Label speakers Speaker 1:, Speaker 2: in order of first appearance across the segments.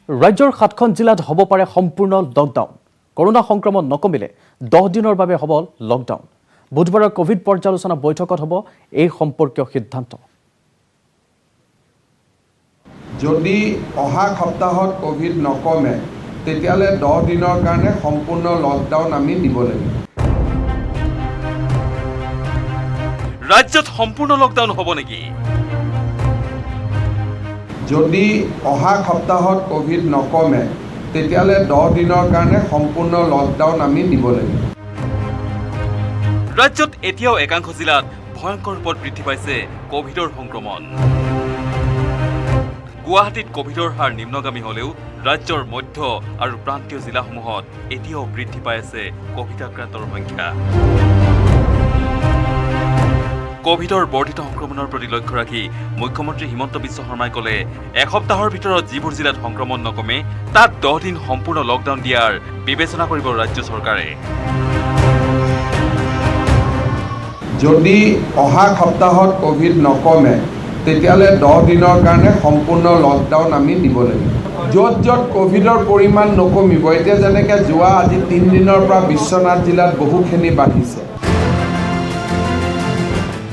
Speaker 1: ৰাজ্যৰ 7খন জিলাত হ'ব পাৰে সম্পূৰ্ণ লকডাউন। কৰোনা সংক্ৰমণ নকমিলে 10 দিনৰ বাবে হ'ব লকডাউন। বুধবাৰৰ কোভিড পৰ্যালোচনা বৈঠকত হ'ব এই সম্পৰ্কীয় সিদ্ধান্ত।
Speaker 2: যদি অহা সপ্তাহত কোভিড নকমে তেতিয়ালে 10 দিনৰ কাৰণে সম্পূৰ্ণ লকডাউন আমি দিব লাগিব।
Speaker 3: ৰাজ্যত সম্পূৰ্ণ লকডাউন হ'ব নেকি?
Speaker 2: যদি অহা সপ্তাহত কোভিড নকমে তেতিয়ালে 10 দিনৰ কাৰণে সম্পূৰ্ণ লকডাউন আমি দিব লাগিব।
Speaker 3: ৰাজ্যত এতিয়াও একাংশ জিলাত ভয়ংকৰ ৰূপত বৃদ্ধি পাইছে কোভিডৰ সংক্ৰমণ। গুৱাহাটীত কোভিডৰ হাৰ নিম্নগামী হ'লেও ৰাজ্যৰ মধ্য আৰু প্ৰান্তীয় জিলাসমূহত এতিয়াও বৃদ্ধি পাই আছে কোভিড আক্ৰান্তৰ সংখ্যা। কোভিডৰ বৰ্ধিত সংক্ৰমণৰ প্ৰতি লক্ষ্য ৰাখি মুখ্যমন্ত্ৰী হিমন্ত বিশ্ব শৰ্মাই ক'লে এসপ্তাহৰ ভিতৰত যিবোৰ জিলাত সংক্ৰমণ নকমে তাত 10 দিন সম্পূৰ্ণ লকডাউন দিয়াৰ বিবেচনা কৰিব ৰাজ্য চৰকাৰে।
Speaker 2: যদি অহা সপ্তাহত কোভিড নকমে তেতিয়ালে 10 দিনৰ কাৰণে সম্পূৰ্ণ লকডাউন আমি দিব লাগিব। য'ত য'ত কোভিডৰ পৰিমাণ নকমিব, এতিয়া যেনেকৈ যোৱা আজি 3 দিনৰ পৰা বিশ্বনাথ জিলাত বহুখিনি বাঢ়িছে।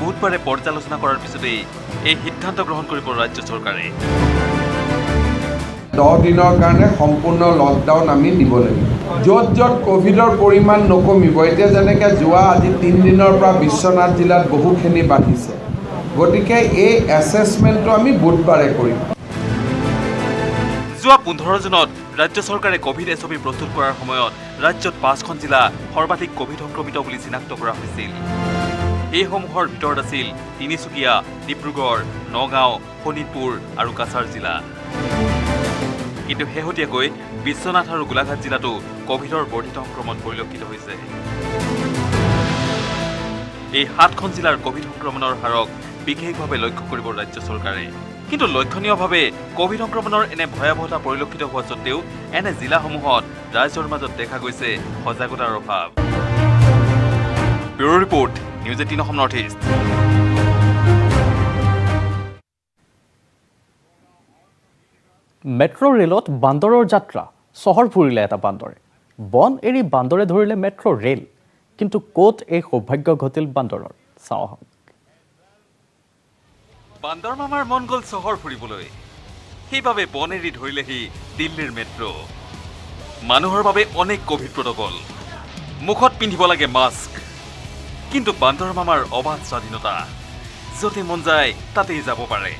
Speaker 3: বুধবাৰে পৰ্যালোচনা কৰাৰ পিছতেই এই সিদ্ধান্ত গ্ৰহণ কৰিব ৰাজ্য চৰকাৰে।
Speaker 2: 10 দিনৰ কাৰণে সম্পূৰ্ণ লকডাউন আমি দিব লাগিব। য'ত য'ত কোভিডৰ পৰিমাণ নকমিব, এতিয়া যেনেকৈ যোৱা আজি 3 দিনৰ পৰা বিশ্বনাথ জিলাত বহুখিনি বাঢ়িছে। গতিকে এই এছেছমেণ্টটো আমি বুধবাৰে কৰিম।
Speaker 3: যোৱা 15 জুনত ৰাজ্য চৰকাৰে কোভিড এছঅপি প্ৰস্তুত কৰাৰ সময়ত ৰাজ্যত 5খন জিলা সৰ্বাধিক কোভিড সংক্ৰমিত বুলি চিনাক্ত কৰা হৈছিল। এইসমূহৰ ভিতৰত আছিল তিনিচুকীয়া, ডিব্ৰুগড়, নগাঁও, শোণিতপুৰ আৰু কাছাৰ জিলা। কিন্তু শেহতীয়াকৈ বিশ্বনাথ আৰু গোলাঘাট জিলাতো কোভিডৰ বৰ্ধিত সংক্ৰমণ পৰিলক্ষিত হৈছে। এই 7খন জিলাৰ কোভিড সংক্ৰমণৰ হাৰক বিশেষভাৱে লক্ষ্য কৰিব ৰাজ্য চৰকাৰে। কিন্তু লক্ষণীয়ভাৱে কোভিড সংক্ৰমণৰ এনে ভয়াৱহতা পৰিলক্ষিত হোৱা স্বত্তেও এনে জিলাসমূহত ৰাইজৰ মাজত দেখা গৈছে সজাগতাৰ অভাৱ। Bureau report, news 18 Assam North east.
Speaker 1: Metro' ৰেলত বান্দৰৰ যাত্ৰা। চহৰ ফুৰিলে এটা বান্দৰে। বন এৰি বান্দৰে ধৰিলে মেট্ৰ' ৰেল। কিন্তু ক'ত এই সৌভাগ্য ঘটিল বান্দৰৰ? চাওঁ আহক।
Speaker 3: বান্দৰ মামাৰ মন গ'ল চহৰ ফুৰিবলৈ। সেইবাবে বন এৰি ধৰিলেহি দিল্লীৰ মেট্ৰ'। মানুহৰ বাবে অনেক কোভিড প্ৰটকল। মুখত পিন্ধিব লাগে মাস্ক। কিন্তু বান্দৰ মামাৰ অবাধ স্বাধীনতা। য'তে মন যায় তাতেই যাব পাৰে।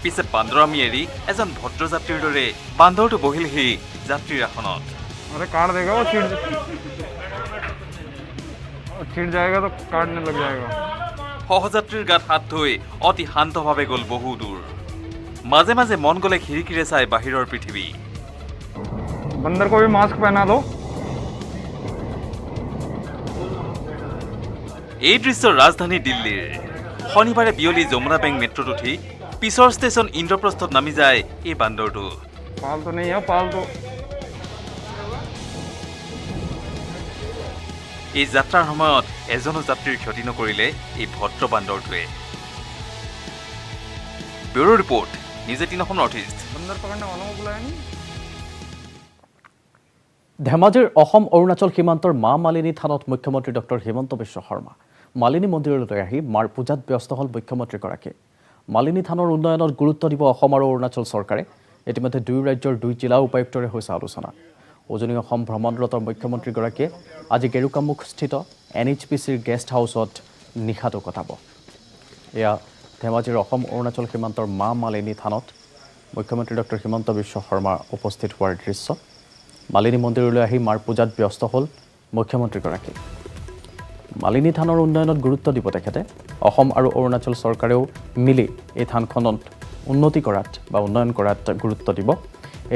Speaker 3: পিছে বান্দৰামী এৰি এজন ভদ্ৰযাত্ৰীৰ দৰে বান্দৰটো বহিলহি যাত্ৰীৰ আসনত।
Speaker 4: अरे काट देगा वो छिड़ जाएगा तो काटने लग जाएगा।
Speaker 3: সহযাত্ৰীৰ গাত হাত থৈ অতি শান্তভাৱে গ'ল বহু দূৰ। মাজে মাজে মন গ'লে খিৰিকীৰে চাই বাহিৰৰ পৃথিৱী।
Speaker 4: बंदर को भी मास्क पहना दो।
Speaker 3: এই দৃশ্য ৰাজধানী দিল্লীৰ। শনিবাৰে বিয়লি যমুনা বেংক মেট্ৰ'ত উঠি পিছৰ ষ্টেচন ইন্দ্ৰপ্ৰস্থত নামি যায় এই বান্দৰটো।
Speaker 4: पालतू नहीं है, पालतू।
Speaker 3: এই যাত্ৰাৰ সময়ত এজনো যাত্ৰীৰ ক্ষতি নকৰিলে এই ভদ্ৰ বান্দৰটোৱে। Bureau report, news 18 Assam North East.
Speaker 4: बंदर पकड़ने वालों को बुलाया नहीं।
Speaker 1: ধেমাজিৰ অসম অৰুণাচল সীমান্তৰ মা মালিনী থানত মুখ্যমন্ত্ৰী ডক্টৰ হিমন্ত বিশ্ব শৰ্মা। মালিনী মন্দিৰলৈ আহি মাৰ পূজাত ব্যস্ত হ'ল মুখ্যমন্ত্ৰীগৰাকী। মালিনী থানৰ উন্নয়নত গুৰুত্ব দিব অসম আৰু অৰুণাচল চৰকাৰে। ইতিমধ্যে দুয়ো ৰাজ্যৰ 2 জিলা উপায়ুক্তৰে হৈছে আলোচনা। উজনি অসম ভ্ৰমণৰত মুখ্যমন্ত্ৰীগৰাকীয়ে আজি গেৰুকামুখস্থিত NHPCৰ গেষ্ট হাউচত নিশাটো কটাব। এয়া ধেমাজিৰ অসম অৰুণাচল সীমান্তৰ মা মালিনী থানত মুখ্যমন্ত্ৰী ডক্টৰ হিমন্ত বিশ্ব শৰ্মা উপস্থিত হোৱাৰ দৃশ্য। মালিনী মন্দিৰলৈ আহি মাৰ পূজাত ব্যস্ত হ'ল মুখ্যমন্ত্ৰীগৰাকী। মালিনী থানৰ উন্নয়নত গুৰুত্ব দিব তেখেতে। অসম আৰু অৰুণাচল চৰকাৰেও মিলি এই থানখনত উন্নতি কৰাত বা উন্নয়ন কৰাত গুৰুত্ব দিব।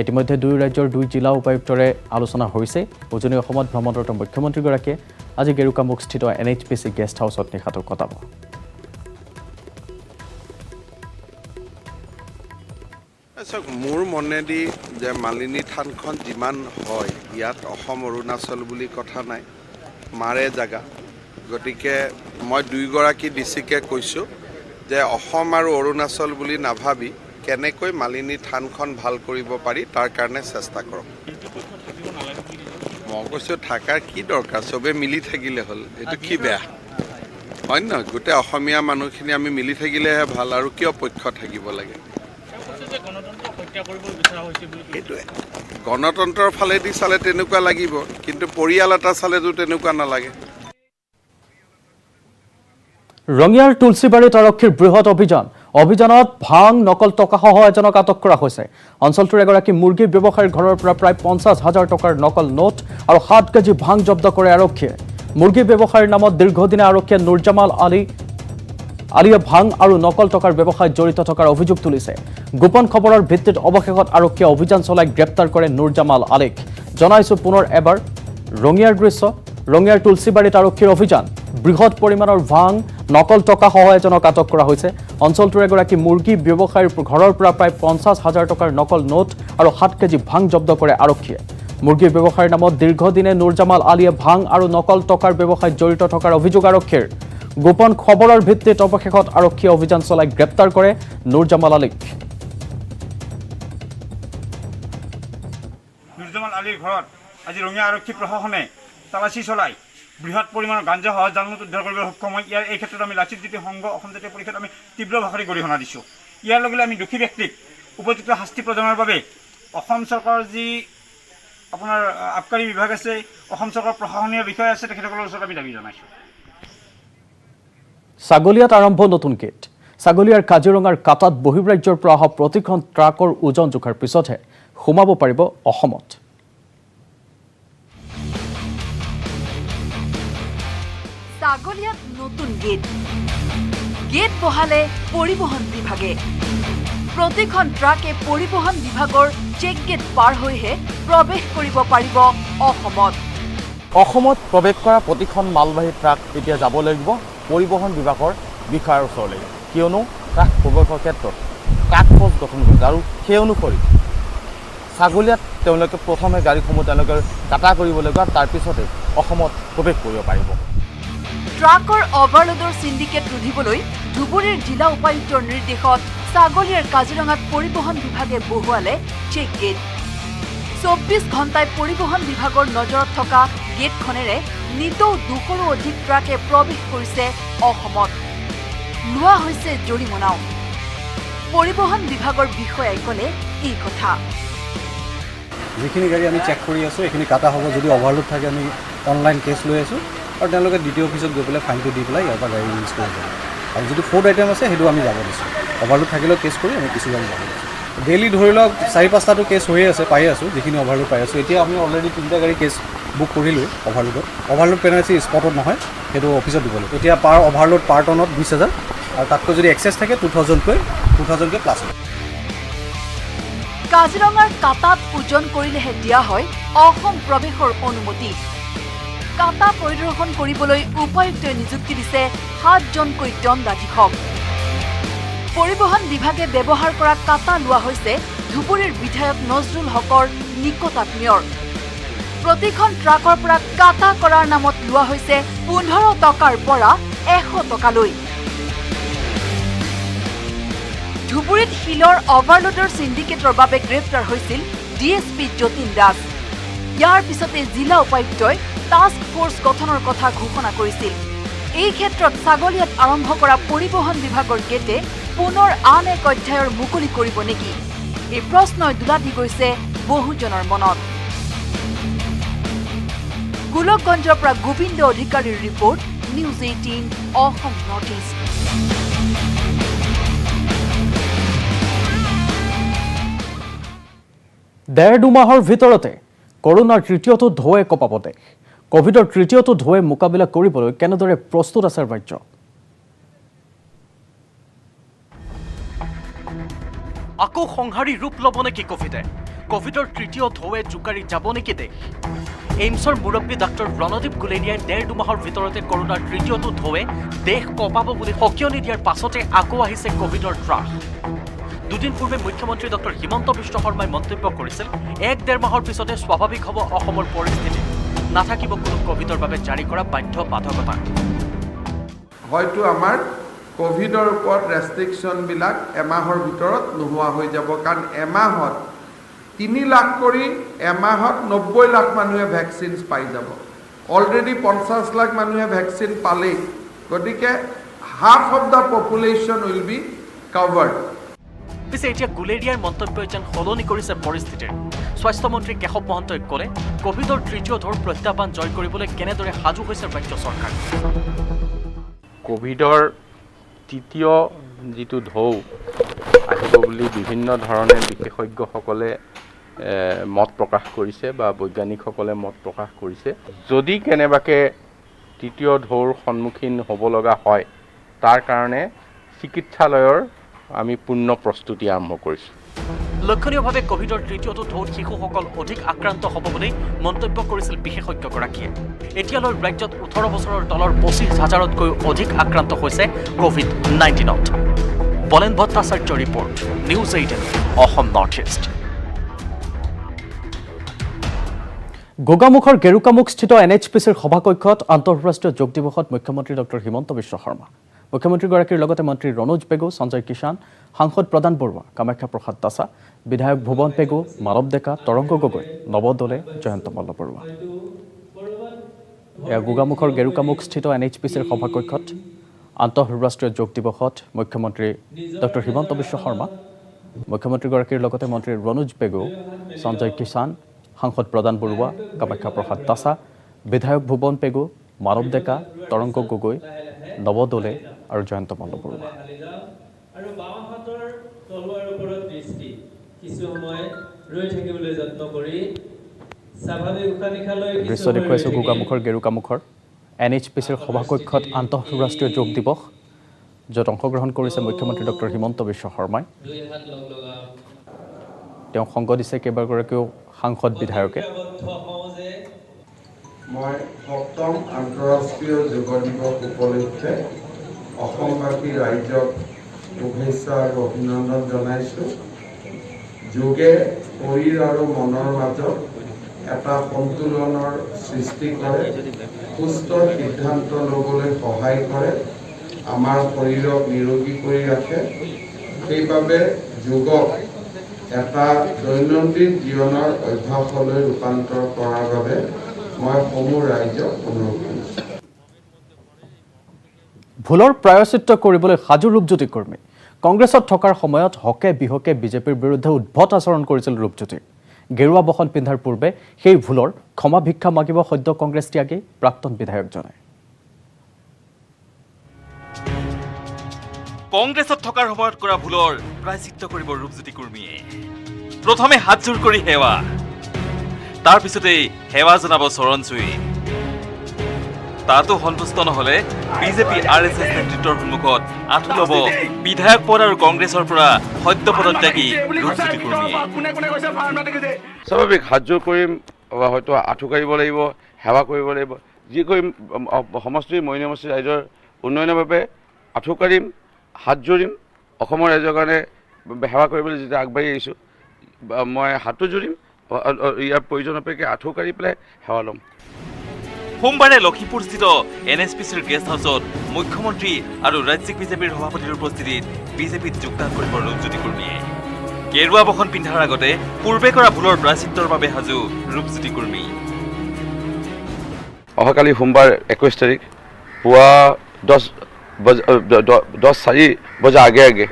Speaker 1: ইতিমধ্যে দুয়ো ৰাজ্যৰ 2 জিলা উপায়ুক্তৰে আলোচনা হৈছে। উজনি অসমত ভ্ৰমণৰত মুখ্যমন্ত্ৰীগৰাকীয়ে আজি গেৰুকামুখস্থিত NHPC গেষ্ট হাউচত নিশাটো কটাব।
Speaker 5: মোৰ মনেদি যে মালিনী থানখন যিমান হয় ইয়াত অসম অৰুণাচল বুলি কথা নাই, মাৰে জাগা। গতিকে মই 2গৰাকী ডিচিকে কৈছোঁ যে অসম আৰু অৰুণাচল বুলি নাভাবি কেনেকৈ মালিনী থানখন ভাল কৰিব পাৰি তাৰ কাৰণে চেষ্টা কৰক মই কৈছোঁ থাকাৰ কি দৰকাৰ চবে মিলি থাকিলে হ'ল এইটো কি বেয়া হয় নহয় গোটেই অসমীয়া মানুহখিনি আমি মিলি থাকিলেহে ভাল আৰু কিয় পক্ষ থাকিব লাগে সেইটোৱে গণতন্ত্ৰৰ ফালেদি চালে তেনেকুৱা লাগিব কিন্তু পৰিয়াল এটা চালেতো তেনেকুৱা নালাগে
Speaker 1: ৰঙিয়াৰ তুলসীবাৰীত আৰক্ষীৰ বৃহৎ অভিযানত ভাং নকল টকাসহ এজনক আটক কৰা হৈছে অঞ্চলটোৰ এগৰাকী মুৰ্গী ব্যৱসায়ীৰ ঘৰৰ পৰা প্ৰায় 50,000 টকাৰ নকল নোট আৰু 7 কেজি ভাং জব্দ কৰে আৰক্ষীয়ে মুৰ্গী ব্যৱসায়ীৰ নামত দীৰ্ঘদিনে আৰক্ষীয়ে নুৰজামাল আলিয়ে ভাং আৰু নকল টকাৰ ব্যৱসায়ত জড়িত থকাৰ অভিযোগ তুলিছে গোপন খবৰৰ ভিত্তিত অৱশেষত আৰক্ষীয়ে অভিযান চলাই গ্ৰেপ্তাৰ কৰে নুৰজামাল আলিক জনাইছো পুনৰ এবাৰ ৰঙিয়াৰ দৃশ্য ৰঙিয়াৰ তুলসীবাৰীত আৰক্ষীৰ অভিযান বৃহৎ পৰিমাণৰ ভাং নকল টকাসহ এজনক আটক কৰা হৈছে অঞ্চলটোৰ এগৰাকী মুৰ্গী ব্যৱসায়ীৰ ঘৰৰ পৰা প্ৰায় 50,000 টকাৰ নকল নোট আৰু 7 কেজি ভাং জব্দ কৰে আৰক্ষীয়ে মুৰ্গী ব্যৱসায়ীৰ নামত দীৰ্ঘদিনে নুৰজামাল আলিয়ে ভাং আৰু নকল টকাৰ ব্যৱসায়ত জড়িত থকাৰ অভিযোগ আৰক্ষীৰ গোপন খবৰৰ ভিত্তিত অৱশেষত আৰক্ষীয়ে অভিযান চলাই গ্ৰেপ্তাৰ কৰে নুৰজামাল আলিক
Speaker 4: নুৰজামাল আলীৰ ঘৰত আজি ৰঙিয়া আৰক্ষী প্ৰশাসনে তালাচী চলাই বৃহৎ পৰিমাণৰ গাঞ্জা সহ জালনোট উদ্ধাৰ কৰিবলৈ সক্ষম হয় ইয়াৰ এই ক্ষেত্ৰত আমি লাচিত জ্যোতি সংঘ অসম জাতীয় পৰিষদত আমি তীব্ৰ ভাষাৰে গৰিহণা দিছোঁ ইয়াৰ লগে আমি দোষী ব্যক্তিক উপযুক্ত শাস্তি প্ৰদানৰ বাবে অসম চৰকাৰৰ যি আপোনাৰ আবকাৰী বিভাগ আছে অসম চৰকাৰৰ প্ৰশাসনীয় বিষয় আছে তেখেতসকলৰ ওচৰত আমি দাবী জনাইছোঁ
Speaker 1: ছাগলীয়াত আৰম্ভ নতুন গেট ছাগলীয়াৰ কাজিৰঙাৰ কাটাত বহিৰ্ৰাজ্যৰ পৰা অহা প্ৰতিখন ট্ৰাকৰ ওজন জোখাৰ পিছতহে সোমাব পাৰিব অসমত
Speaker 6: ছাগলীয়াত নতুন গেট বহালে পৰিবহণ বিভাগে প্ৰতিখন ট্ৰাকে পৰিবহণ বিভাগৰ চেক গেট পাৰ হৈহে প্ৰৱেশ কৰিব পাৰিব
Speaker 7: অসমত প্ৰৱেশ কৰা প্ৰতিখন মালবাহী ট্ৰাক এতিয়া যাব লাগিব পৰিবহণ বিভাগৰ বিষয়াৰ ওচৰলৈ কিয়নো ট্ৰাক প্ৰৱেশৰ ক্ষেত্ৰত টাস্ক ফ'ৰ্চ গঠন কৰিছে আৰু সেই অনুসৰি ছাগলীয়াত তেওঁলোকে প্ৰথমে গাড়ীসমূহ তেওঁলোকে কাটা কৰিব লাগিব তাৰ পিছতে অসমত প্ৰৱেশ কৰিব পাৰিব
Speaker 6: ট্ৰাকৰ অভাৰলোডৰ সিন্ডিকেট ৰুধিবলৈ ধুবুৰীৰ জিলা উপায়ুক্তৰ নিৰ্দেশত ছাগলীয়াৰ কাজিৰঙাত পৰিবহণ বিভাগে বহুৱালে চেক গেট 24 ঘণ্টাই পৰিবহণ বিভাগৰ নজৰত থকা গেটখনেৰে নিতৌ 200ৰো অধিক ট্ৰাকে প্ৰৱেশ কৰিছে অসমত লোৱা হৈছে জৰিমনাও পৰিবহণ বিভাগৰ বিষয়াই ক'লে এই কথা
Speaker 8: যিখিনি গাড়ী আমি চেক কৰি আছোঁ এইখিনি কাটা হ'ব যদি অভাৰলোড থাকে আমি অনলাইন কেছ লৈ আছোঁ আৰু তেওঁলোকে দ্বিতীয় অফিচত গৈ পেলাই ফাইনটো দি পেলাই ইয়াৰ পৰা গাড়ী ৰিলিজ কৰি যাব আৰু যদি ফুড আইটেম আছে সেইটো আমি যাব দিছোঁ অভাৰলোড থাকিলেও কেছ কৰি আমি কিছু গাড়ী যাব দিছোঁ ডেইলি ধৰি লওক 4-5টাটো কেছ হৈয়ে আছে পাই আছোঁ যিখিনি অভাৰলোড পাই আছোঁ এতিয়া আমি অলৰেডি 3টা গাড়ী কেছ বুক কৰিলোঁ অভাৰলোড পেনাল্টি স্পটত নহয় সেইটো অফিচত দিব লাগিব এতিয়া পাৰ অভাৰলোড পাৰ টনত 20,000 আৰু তাতকৈ যদি এক্সেছ থাকে 2,000কৈ প্লাছ হ'ব
Speaker 6: কাজিৰঙাৰ কাটাত ওজন কৰিলেহে দিয়া হয় অসম প্ৰৱেশৰ অনুমতি কাটা পৰিদৰ্শন কৰিবলৈ উপায়ুক্তই নিযুক্তি দিছে 7জনকৈ দণ্ডাধীশক পৰিবহণ বিভাগে ব্যৱহাৰ কৰা কাটা লোৱা হৈছে ধুবুৰীৰ বিধায়ক নজৰুল হকৰ নিকটাত্মীয়ৰ প্ৰতিখন ট্ৰাকৰ পৰা কাটা কৰাৰ নামত লোৱা হৈছে 15 টকাৰ পৰা 100 টকালৈ ধুবুৰীত শিলৰ অভাৰলোডৰ সিন্ডিকেটৰ বাবে গ্ৰেপ্তাৰ হৈছিল ডিএছপি যতীন দাস ইয়াৰ পিছতে জিলা উপায়ুক্তই টাস্ক ফ'ৰ্চ গঠনৰ কথা ঘোষণা কৰিছিল এই ক্ষেত্ৰত ছাগলীয়াত আৰম্ভ কৰা পৰিবহণ বিভাগৰ গেটে পুনৰ আন এক অধ্যায়ৰ মুকলি কৰিব নেকি এই প্ৰশ্নই দুলা দি গৈছে বহুজনৰ মনত গোলকগঞ্জৰ পৰা গোবিন্দ অধিকাৰীৰ report news 18 Assam North East
Speaker 1: দুমাহৰ ভিতৰতে কৰোনাৰ তৃতীয়টো ঢৌৱে কঁপাব দেশ কোভিডৰ তৃতীয়টো ঢৌৱে মোকাবিলা কৰিবলৈ কেনেদৰে প্ৰস্তুত আছে ৰাজ্য আকৌ সংহাৰী ৰূপ ল'ব নেকি কোভিডৰ তৃতীয় ঢৌৱে জোকাৰি যাব নেকি দেশ এইমছৰ মুৰব্বী ডাক্তৰ ৰণদীপ গুলেৰিয়াই দুমাহৰ ভিতৰতে কৰোনাৰ তৃতীয়টো ঢৌৱে দেশ কঁপাব বুলি সকিয়নি দিয়াৰ পাছতে আকৌ আহিছে কোভিডৰ ত্ৰাস দুদিন পূৰ্বে মুখ্যমন্ত্ৰী ডক্টৰ হিমন্ত বিশ্ব শৰ্মাই মন্তব্য কৰিছিল 1-1.5 মাহৰ পিছতে স্বাভাৱিক হ'ব অসমৰ পৰিস্থিতি নাথাকিব কোনো কোভিডৰ বাবে জাৰি কৰা বাধ্যবাধকতা
Speaker 2: হয়তো আমাৰ কোভিডৰ ওপৰত ৰেষ্ট্ৰিকশ্যনবিলাক এমাহৰ ভিতৰত নোহোৱা হৈ যাব, কাৰণ এমাহত 3 লাখ কৰি এমাহত 90 লাখ মানুহে ভেকচিনছ পাই যাব। অলৰেডি 50 লাখ মানুহে ভেকচিন পালেই, গতিকে half of the population will be covered.
Speaker 1: পিছে এতিয়া গুলেৰিয়াৰ মন্তব্য যেন সলনি কৰিছে পৰিস্থিতিৰ। স্বাস্থ্যমন্ত্ৰী কেশৱ মহন্তই ক'লে, কোভিডৰ তৃতীয় ঢৌৰ প্ৰত্যাহ্বান জয় কৰিবলৈ কেনেদৰে সাজু হৈছে ৰাজ্য চৰকাৰ।
Speaker 9: কোভিডৰ তৃতীয় যিটো ঢৌ আহিব বুলি বিভিন্ন ধৰণে বিশেষজ্ঞসকলে মত প্ৰকাশ কৰিছে বা বৈজ্ঞানিকসকলে মত প্ৰকাশ কৰিছে। যদি কেনেবাকৈ তৃতীয় ঢৌৰ সন্মুখীন হ'ব লগা হয়, তাৰ কাৰণে চিকিৎসালয়ৰ আমি পূৰ্ণ প্ৰস্তুতি আৰম্ভ কৰিছোঁ।
Speaker 1: লক্ষণীয়ভাৱে কোভিডৰ তৃতীয়টো ঢৌত শিশুসকল অধিক আক্ৰান্ত হ'ব বুলি মন্তব্য কৰিছিল বিশেষজ্ঞগৰাকীয়ে। এতিয়ালৈ ৰাজ্যত 18 বছৰৰ তলৰ 25,000তকৈ অধিক আক্ৰান্ত হৈছে কোভিড-19ত। Bolen Bhattacharya report, news 18 Assam North East. গোগামুখৰ গেৰুকামুখস্থিত NHPCৰ সভাকক্ষত আন্তঃৰাষ্ট্ৰীয় যোগ দিৱসত মুখ্যমন্ত্ৰী ডক্টৰ হিমন্ত বিশ্ব শৰ্মা, মুখ্যমন্ত্ৰীগৰাকীৰ লগতে মন্ত্ৰী ৰণোজ পেগু, সঞ্জয় কিষাণ, সাংসদ প্ৰদান বৰুৱা, কামাখ্যা প্ৰসাদ দাসা, বিধায়ক ভুৱন পেগু, মানৱ ডেকা, তৰংগ গগৈ, নৱ দলে, জয়ন্ত মল্ল বৰুৱা। এয়া গোগামুখৰ গেৰুকামুখস্থিত NHPCৰ সভাকক্ষত আন্তঃৰাষ্ট্ৰীয় যোগ দিৱসত মুখ্যমন্ত্ৰী ডক্টৰ হিমন্ত বিশ্ব শৰ্মা, মুখ্যমন্ত্ৰীগৰাকীৰ লগতে মন্ত্ৰী ৰণোজ পেগু, সঞ্জয় কিষাণ, সাংসদ প্ৰদান বৰুৱা, কামাখ্যা প্ৰসাদ দাসা, বিধায়ক ভুৱন পেগু, মানৱ ডেকা, তৰংগ গগৈ, নৱ দলে আৰু জয়ন্ত মল্ল বৰুৱা। দৃশ্য দেখুৱাইছোঁ গোগামুখৰ গেৰুকামুখৰ NHPCৰ সভাকক্ষত আন্তঃৰাষ্ট্ৰীয় যোগ দিৱস, য'ত অংশগ্ৰহণ কৰিছে মুখ্যমন্ত্ৰী ডক্টৰ হিমন্ত বিশ্ব শৰ্মাই। তেওঁ সংগ দিছে কেইবাগৰাকীও সাংসদ বিধায়কে।
Speaker 2: মই 7ম আন্তঃৰাষ্ট্ৰীয় যোগ দিৱস উপলক্ষে অসমবাসী ৰাইজক শুভেচ্ছা আৰু অভিনন্দন জনাইছোঁ। যোগে শৰীৰ আৰু মনৰ মাজত এটা সন্তুলনৰ সৃষ্টি কৰে, সুস্থ সিদ্ধান্ত ল'বলৈ সহায় কৰে, আমাৰ শৰীৰক নিৰোগী কৰি ৰাখে। সেইবাবে যোগক এটা দৈনন্দিন জীৱনৰ অভ্যাসলৈ ৰূপান্তৰ কৰাৰ বাবে মই সমূহ ৰাইজক অনুৰোধ কৰিছোঁ।
Speaker 1: ভুলৰ প্ৰায়শ্চিত্ত কৰিবলৈ সাজু ৰূপজ্যোতি কৰ্মী। কংগ্ৰেছত থকাৰ সময়ত হকে বিহকে বিজেপিৰ বিৰুদ্ধে উদ্ভট আচৰণ কৰিছিল ৰূপজ্যোতি। গেৰুৱা বসন পিন্ধাৰ পূৰ্বে সেই ভুলৰ ক্ষমা ভিক্ষা মাগিব সদ্য কংগ্ৰেছ ত্যাগী প্ৰাক্তন বিধায়কজনে।
Speaker 3: কংগ্ৰেছত থকাৰ সময়ত কৰা ভুলৰ প্ৰায়শ্চিত্ত কৰিব ৰূপজ্যোতি কৰ্মীয়ে। প্ৰথমে হাতজোৰ কৰি সেৱা, তাৰ পিছতেই সেৱা জনাব চৰণ চুই। তাতো সন্তুষ্ট নহলে বিজেপি RSS নেতৃত্বৰ সন্মুখত আঁঠু ল'ব বিধায়ক পদ আৰু কংগ্ৰেছৰ পৰা সদ্য পদত্যাগী ৰূপজ্যোতি কৰ্মীয়ে।
Speaker 9: স্বাভাৱিক হাতজোৰ কৰিম, হয়তো আঁঠু কাঢ়িব লাগিব, সেৱা কৰিব লাগিব, যি কৰিম সমষ্টিৰ মইনা সমষ্টিৰ ৰাইজৰ উন্নয়নৰ বাবে আঁঠু কাঢ়িম, হাত জোৰিম। অসমৰ ৰাইজৰ কাৰণে সেৱা কৰিবলৈ যেতিয়া আগবাঢ়ি আহিছোঁ, মই হাতো জোৰিম, ইয়াৰ প্ৰয়োজন সাপেক্ষে আঁঠু কাঢ়ি পেলাই সেৱা ল'ম।
Speaker 3: সোমবাৰে লখিমপুৰস্থিত NHPCৰ গেষ্ট হাউচত মুখ্যমন্ত্ৰী আৰু ৰাজ্যিক বিজেপিৰ সভাপতিৰ উপস্থিতিত বিজেপিত যোগদান কৰিব ৰূপজ্যোতি কৰ্মীয়ে। গেৰুৱা বসন পিন্ধাৰ আগতে পূৰ্বে কৰা ভুলৰ প্ৰায়শ্চিত্তৰ বাবে সাজু ৰূপজ্যোতি কৰ্মী।
Speaker 9: অহাকালি সোমবাৰ 21 তাৰিখ পুৱা 10:04 বজাৰ আগে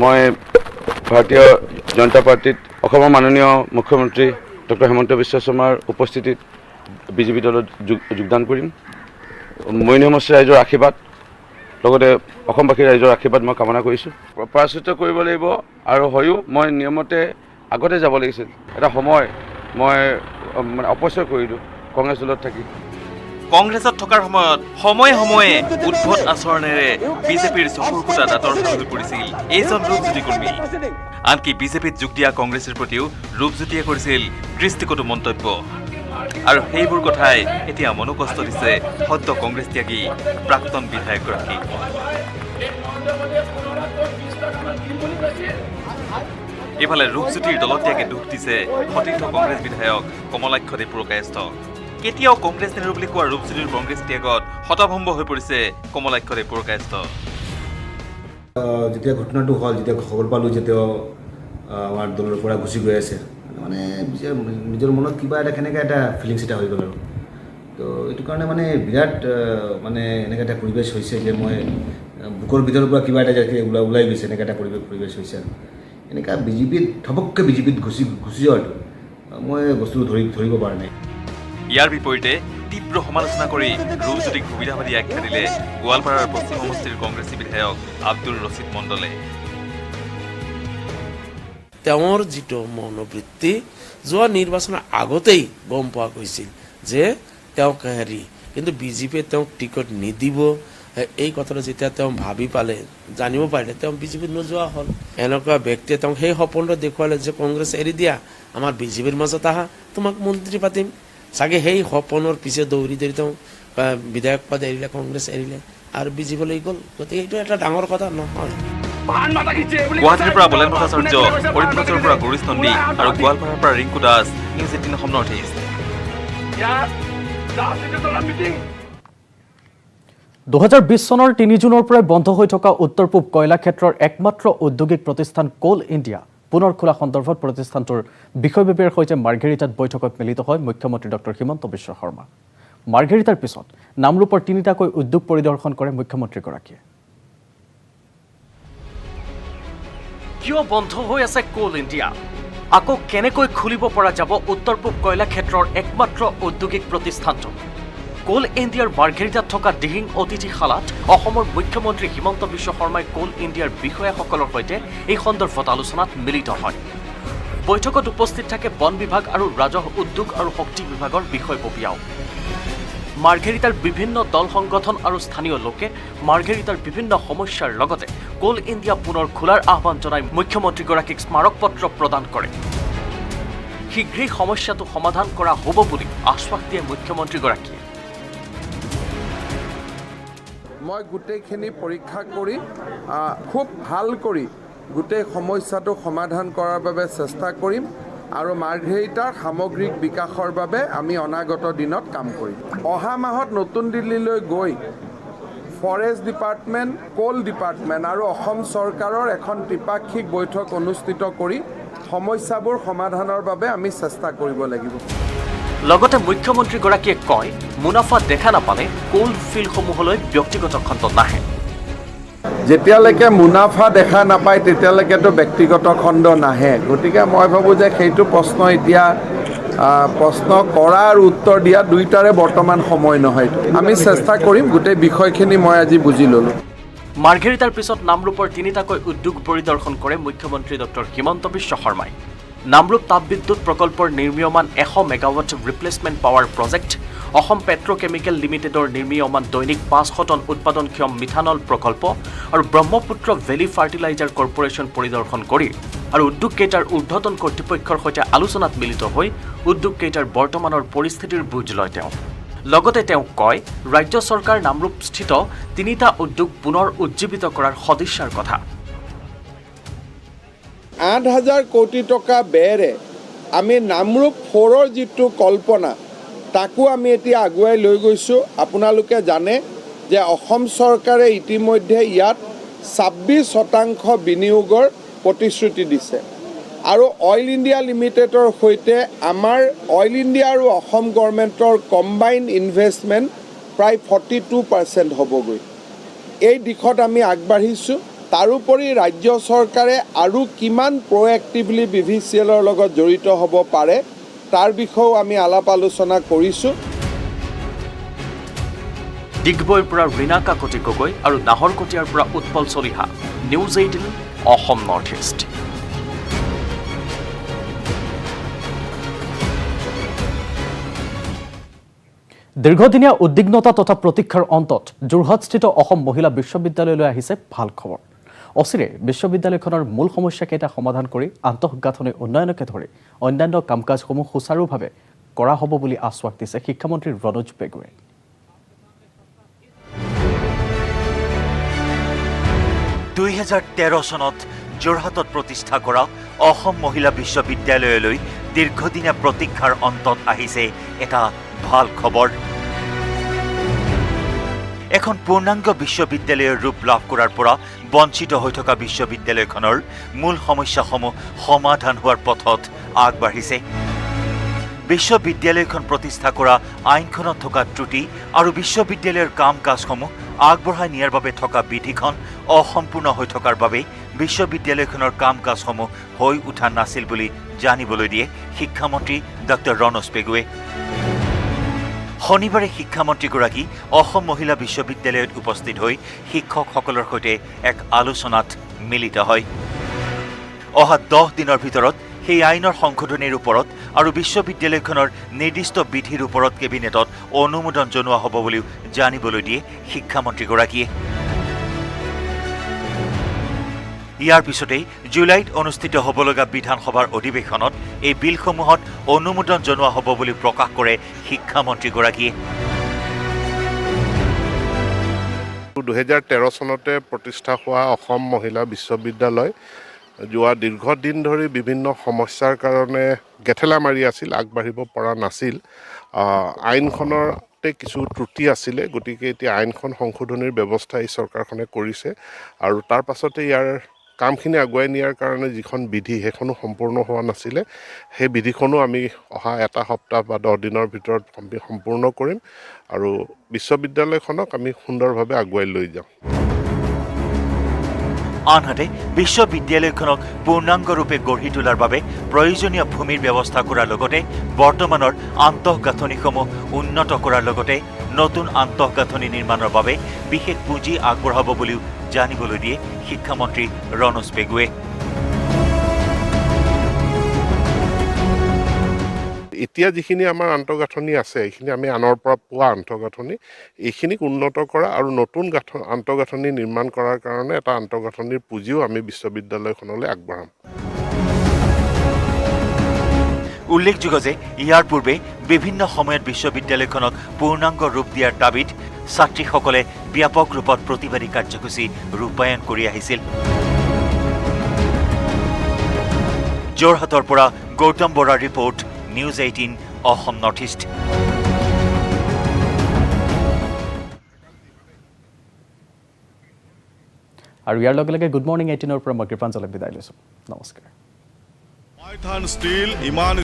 Speaker 9: মই ভাৰতীয় জনতা পাৰ্টিত অসমৰ মাননীয় মুখ্যমন্ত্ৰী ডক্টৰ হিমন্ত বিশ্ব শৰ্মাৰ উপস্থিতিত বিজেপি দলত যোগদান কৰিম। মইনা সমষ্টিৰ ৰাইজৰ আশীৰ্বাদ, লগতে অসমবাসীৰ ৰাইজৰ আশীৰ্বাদ মই কামনা কৰিছোঁ। প্ৰায়শ্চিত্ত কৰিব লাগিব আৰু হয়ো মই নিয়মতে আগতে যাব লাগিছিল। এটা সময় মই মানে অপচয় কৰিলোঁ কংগ্ৰেছ দলত থাকি।
Speaker 3: কংগ্ৰেছত থকাৰ সময়ত সময়ে সময়ে উদ্ভট আচৰণেৰে বিজেপিৰ চকুৰ ফুটা দাঁতৰ হৈ পৰিছিল এইজন ৰূপজ্যোতি কৰ্মী। আনকি বিজেপিত যোগ দিয়া কংগ্ৰেছৰ প্ৰতিও ৰূপজ্যোতিয়ে কৰিছিল দৃষ্টিকটু মন্তব্য। আৰু সেইবোৰ কথাই এতিয়া মনোকষ্ট দিছে সদ্য কংগ্ৰেছ ত্যাগী প্ৰাক্তন বিধায়কগৰাকীক। ইফালে ৰূপজ্যোতিৰ দলত্যাগে দুখ দিছে সতীৰ্থ কংগ্ৰেছ বিধায়ক কমলাক্ষ দেৱপুৰকায়স্থ। কেতিয়াও কংগ্ৰেছ নেৰু বুলি কোৱা ৰূপজ্যোতিৰ কংগ্ৰেছ ত্যাগত হতভম্ব হৈ পৰিছে কমলাক্ষ দেৱপুৰকায়স্থ।
Speaker 8: যেতিয়া ঘটনাটো হ'ল, যেতিয়া খবৰ পালোঁ যে তেওঁ আমাৰ দলৰ পৰা গুচি গৈ আছে, মানে নিজৰ মনত কিবা এটা কেনেকৈ এটা ফিলিংছ এটা হৈ গ'ল আৰু তো এইটো কাৰণে মানে বিৰাট মানে এনেকৈ এটা পৰিৱেশ হৈছে যে মই বুকৰ ভিতৰৰ পৰা কিবা এটা ওলাই গৈছে, এনেকৈ এটা পৰিৱেশ হৈছে আৰু এনেকুৱা ঠপককৈ বিজেপিত গুচি যোৱাটো মই বস্তুটো ধৰিব পৰা নাই।
Speaker 3: ইয়াৰ বিপৰীতে তীব্ৰ সমালোচনা কৰি ৰূপজ্যোতিক সুবিধাবাদী আখ্যা দিলে গোৱালপাৰাৰ পশ্চিম সমষ্টিৰ কংগ্ৰেছী বিধায়ক আব্দুল ৰছিদ মণ্ডলে।
Speaker 10: তেওঁৰ যিটো মনোবৃত্তি যোৱা নিৰ্বাচনৰ আগতেই গম পোৱা গৈছিল যে তেওঁক কিন্তু বিজেপিয়ে তেওঁক টিকট নিদিব, এই কথাটো যেতিয়া তেওঁ ভাবি পালে, জানিব পাৰিলে, তেওঁ বিজেপিত নোযোৱা হ'ল। এনেকুৱা ব্যক্তিয়ে তেওঁক সেই সপোনটো দেখুৱালে যে কংগ্ৰেছ এৰি দিয়া, আমাৰ বিজেপিৰ মাজত আহা, তোমাক মন্ত্ৰী পাতিম। চাগে সেই সপোনৰ পিছে দৌৰি তেওঁ বিধায়ক পদ এৰিলে, কংগ্ৰেছ এৰিলে আৰু বিজেপিলৈ গ'ল। গতিকে এইটো এটা ডাঙৰ কথা নহয়।
Speaker 3: গুৱাহাটীৰ পৰা বলেন ভট্টাচাৰ্য, কৰিমগঞ্জৰ পৰা গৌৰীশ নন্দী আৰু গোৱালপাৰাৰ পৰা Rinku Das, news 18 Assam North east.
Speaker 1: 2020 চনৰ 3 জুনৰ পৰাই বন্ধ হৈ থকা উত্তৰ পূব কয়লা ক্ষেত্ৰৰ একমাত্ৰ ঔদ্যোগিক প্ৰতিষ্ঠান কোল ইণ্ডিয়া পুনৰ খোলা সন্দৰ্ভত প্ৰতিষ্ঠানটোৰ বিষয়ববীয়াৰ সৈতে মাৰ্ঘেৰিটাত বৈঠকত মিলিত হয় মুখ্যমন্ত্ৰী ডক্টৰ হিমন্ত বিশ্ব শৰ্মা। মাৰ্ঘেৰিটাৰ পিছত নামৰূপৰ 3টাকৈ উদ্যোগ পৰিদৰ্শন কৰে মুখ্যমন্ত্ৰীগৰাকীয়ে। কিয় বন্ধ হৈ আছে কোল ইণ্ডিয়া? আকৌ কেনেকৈ খুলিব পৰা যাব উত্তৰ পূব কয়লা ক্ষেত্ৰৰ একমাত্ৰ ঔদ্যোগিক প্ৰতিষ্ঠানটো? কোল ইণ্ডিয়াৰ মাৰ্ঘেৰিটাত থকা দিহিং অতিথিশালাত অসমৰ মুখ্যমন্ত্ৰী হিমন্ত বিশ্ব শৰ্মাই কোল ইণ্ডিয়াৰ বিষয়াসকলৰ সৈতে এই সন্দৰ্ভত আলোচনাত মিলিত হয়। বৈঠকত উপস্থিত থাকে বন বিভাগ আৰু ৰাজহ উদ্যোগ আৰু শক্তি বিভাগৰ বিষয়ববীয়াও। মাৰ্ঘেৰিটাৰ বিভিন্ন দল সংগঠন আৰু স্থানীয় লোকে মাৰ্ঘেৰিটাৰ বিভিন্ন সমস্যাৰ লগতে কোল ইণ্ডিয়া পুনৰ খোলাৰ আহ্বান জনাই মুখ্যমন্ত্ৰীগৰাকীক স্মাৰক পত্ৰ প্ৰদান কৰে। শীঘ্ৰেই সমস্যাটো সমাধান কৰা হ'ব বুলি আশ্বাস দিয়ে মুখ্যমন্ত্ৰীগৰাকীয়ে।
Speaker 2: মই গোটেইখিনি পৰীক্ষা কৰি খুব ভাল কৰি গোটেই সমস্যাটো সমাধান কৰাৰ বাবে চেষ্টা কৰিম আৰু মাৰ্ঘেৰিটাৰ সামগ্ৰিক বিকাশৰ বাবে আমি অনাগত দিনত কাম কৰিম। অহা মাহত নতুন দিল্লীলৈ গৈ ফৰেষ্ট ডিপাৰ্টমেণ্ট, কোল ডিপাৰ্টমেণ্ট আৰু অসম চৰকাৰৰ এখন ত্ৰিপাক্ষিক বৈঠক অনুষ্ঠিত কৰি সমস্যাবোৰ সমাধানৰ বাবে আমি চেষ্টা কৰিব লাগিব।
Speaker 1: লগতে মুখ্যমন্ত্ৰীগৰাকীয়ে কয়, মুনাফা দেখা নাপালে কোল ফিল্ডসমূহলৈ ব্যক্তিগত খণ্ড নাহে।
Speaker 2: যেতিয়ালৈকে মুনাফা দেখা নাপায় তেতিয়ালৈকেতো ব্যক্তিগত খণ্ড নাহে। গতিকে মই ভাবোঁ যে সেইটো প্ৰশ্ন এতিয়া প্ৰশ্ন কৰা আৰু উত্তৰ দিয়া দুয়োটাৰে বৰ্তমান সময় নহয়। আমি চেষ্টা কৰিম, গোটেই বিষয়খিনি মই আজি বুজি ল'লোঁ।
Speaker 1: মাৰ্ঘেৰিটাৰ পিছত নামৰূপৰ 3টাকৈ উদ্যোগ পৰিদৰ্শন কৰে মুখ্যমন্ত্ৰী ডক্টৰ হিমন্ত বিশ্ব শৰ্মাই। নামৰূপ তাপবিদ্যুৎ প্ৰকল্পৰ নিৰ্মীয়মান 100 megawatt replacement power project, Assam petrochemical লিমিটেডৰ নিৰ্মীয়মান দৈনিক 500 টন উৎপাদনক্ষম মিথানল প্ৰকল্প আৰু ব্ৰহ্মপুত্ৰ ভেলী ফাৰ্টিলাইজাৰ কৰ্পোৰেশ্যন পৰিদৰ্শন কৰি আৰু উদ্যোগকেইটাৰ ঊৰ্ধ্বতন কৰ্তৃপক্ষৰ সৈতে আলোচনাত মিলিত হৈ উদ্যোগকেইটাৰ বৰ্তমানৰ পৰিস্থিতিৰ বুজ লয় তেওঁ। লগতে তেওঁ কয়, ৰাজ্য চৰকাৰ নামৰূপস্থিত 3টা উদ্যোগ পুনৰ উজ্জীৱিত কৰাৰ সদিচ্ছাৰ কথা।
Speaker 2: 8,000 কোটি টকা ব্যয়েৰে আমি নামৰূপ 4ৰ যিটো কল্পনা তাকো আমি এতিয়া আগুৱাই লৈ গৈছোঁ। আপোনালোকে জানে যে অসম চৰকাৰে ইতিমধ্যে ইয়াত 26% বিনিয়োগৰ প্ৰতিশ্ৰুতি দিছে আৰু অইল ইণ্ডিয়া লিমিটেডৰ সৈতে আমাৰ অইল ইণ্ডিয়া আৰু অসম গভৰ্ণমেণ্টৰ কম্বাইন ইনভেষ্টমেণ্ট প্ৰায় 42% হ'বগৈ। এই দিশত আমি আগবাঢ়িছোঁ। তাৰোপৰি ৰাজ্য চৰকাৰে আৰু কিমান প্ৰ'এক্টিভলি BVCLৰ লগত জড়িত হ'ব পাৰে তাৰ বিষয়েও আমি আলাপ আলোচনা কৰিছোঁ।
Speaker 1: ডিগবৈৰ পৰা ৰীনা কাকতি গগৈ আৰু নাহৰকটীয়াৰ পৰা Utpal Chaliha, news 18 Assam North east. দীৰ্ঘদিনীয়া উদ্বিগ্নতা তথা প্ৰতীক্ষাৰ অন্তত যোৰহাটস্থিত অসম মহিলা বিশ্ববিদ্যালয়লৈ আহিছে ভাল খবৰ। অচিৰে বিশ্ববিদ্যালয়খনৰ মূল সমস্যাকেইটা সমাধান কৰি আন্তঃগাঁথনি উন্নয়নকে ধৰি অন্যান্য কাম কাজসমূহ সুচাৰুভাৱে কৰা হ'ব বুলি আশ্বাস দিছে শিক্ষামন্ত্ৰী ৰণোজ পেগুৱে।
Speaker 11: 2013 চনত যোৰহাটত প্ৰতিষ্ঠা কৰা অসম মহিলা বিশ্ববিদ্যালয়লৈ দীৰ্ঘদিনীয়া প্ৰতীক্ষাৰ অন্তত আহিছে এটা ভাল খবৰ। এখন পূৰ্ণাংগ বিশ্ববিদ্যালয়ৰ ৰূপ লাভ কৰাৰ পৰা বঞ্চিত হৈ থকা বিশ্ববিদ্যালয়খনৰ মূল সমস্যাসমূহ সমাধান হোৱাৰ পথত আগবাঢ়িছে। বিশ্ববিদ্যালয়খন প্ৰতিষ্ঠা কৰা আইনখনত থকা ত্ৰুটি আৰু বিশ্ববিদ্যালয়ৰ কাম কাজসমূহ আগবঢ়াই নিয়াৰ বাবে থকা বিধিখন অসম্পূৰ্ণ হৈ থকাৰ বাবে বিশ্ববিদ্যালয়খনৰ কাম কাজসমূহ হৈ উঠা নাছিল বুলি জানিবলৈ দিয়ে শিক্ষামন্ত্ৰী ডক্টৰ ৰণোজ পেগুৱে। শনিবাৰে শিক্ষামন্ত্ৰীগৰাকী অসম মহিলা বিশ্ববিদ্যালয়ত উপস্থিত হৈ শিক্ষকসকলৰ সৈতে এক আলোচনাত মিলিত হয়। অহা 10 দিনৰ ভিতৰত সেই আইনৰ সংশোধনীৰ ওপৰত আৰু বিশ্ববিদ্যালয়খনৰ নিৰ্দিষ্ট বিধিৰ ওপৰত কেবিনেটত অনুমোদন জনোৱা হ'ব বুলিও জানিবলৈ দিয়ে শিক্ষামন্ত্ৰীগৰাকীয়ে। ইয়াৰ পিছতেই জুলাইত অনুষ্ঠিত হ'বলগা বিধানসভাৰ অধিৱেশনত এই বিলসমূহত অনুমোদন জনোৱা হ'ব বুলি প্ৰকাশ কৰে শিক্ষামন্ত্ৰীগৰাকীয়ে।
Speaker 12: 2013 চনতে প্ৰতিষ্ঠা হোৱা অসম মহিলা বিশ্ববিদ্যালয় যোৱা দীৰ্ঘদিন ধৰি বিভিন্ন সমস্যাৰ কাৰণে গেথেলা মাৰি আছিল, আগবাঢ়িব পৰা নাছিল। আইনখনতে কিছু ত্ৰুটি আছিলে, গতিকে এতিয়া আইনখন সংশোধনীৰ ব্যৱস্থা এই চৰকাৰখনে কৰিছে আৰু তাৰ পাছতে ইয়াৰ কামখিনি আগুৱাই নিয়াৰ কাৰণে যিখন বিধি সেইখনো সম্পূৰ্ণ হোৱা নাছিলে, সেই বিধিখনো আমি অহা এটা সপ্তাহ বা 10 দিনৰ ভিতৰত সম্পূৰ্ণ কৰিম আৰু বিশ্ববিদ্যালয়খনক আমি সুন্দৰভাৱে আগুৱাই লৈ যাম।
Speaker 11: আনহাতে বিশ্ববিদ্যালয়খনক পূৰ্ণাংগৰূপে গঢ়ি তোলাৰ বাবে প্ৰয়োজনীয় ভূমিৰ ব্যৱস্থা কৰাৰ লগতে বৰ্তমানৰ আন্তঃগাঁথনিসমূহ উন্নত কৰাৰ লগতে নতুন আন্তঃগাঁথনি নিৰ্মাণৰ বাবে বিশেষ পুঁজি আগবঢ়াব বুলিও জানিবলৈ দিয়ে শিক্ষামন্ত্ৰী ৰণোজ পেগুৱে।
Speaker 12: এতিয়া যিখিনি আমাৰ আন্তঃগাঁথনি আছে, এইখিনি আমি আনৰ পৰা পোৱা আন্তঃগাঁথনি, এইখিনিক উন্নত কৰা আৰু নতুন আন্তঃগাঁথনি নিৰ্মাণ কৰাৰ কাৰণে এটা আন্তঃগাঁথনিৰ পুঁজিও আমি বিশ্ববিদ্যালয়খনলৈ আগবঢ়াম।
Speaker 11: উল্লেখযোগ্য যে ইয়াৰ পূৰ্বে বিভিন্ন সময়ত বিশ্ববিদ্যালয়খনক পূৰ্ণাংগ ৰূপ দিয়াৰ দাবীত ছাত্ৰীসকলে ব্যাপক ৰূপত প্ৰতিবাদী কাৰ্যসূচী ৰূপায়ণ কৰি আহিছিল। যোৰহাটৰ পৰা গৌতম বৰাৰ report, news 18 Assam North east.
Speaker 1: আৰু ইয়াৰ লগে লগে গুড মৰ্ণিং 18ৰ পৰা মই কৃপাঞ্জলে বিদায় লৈছোঁ। নমস্কাৰ।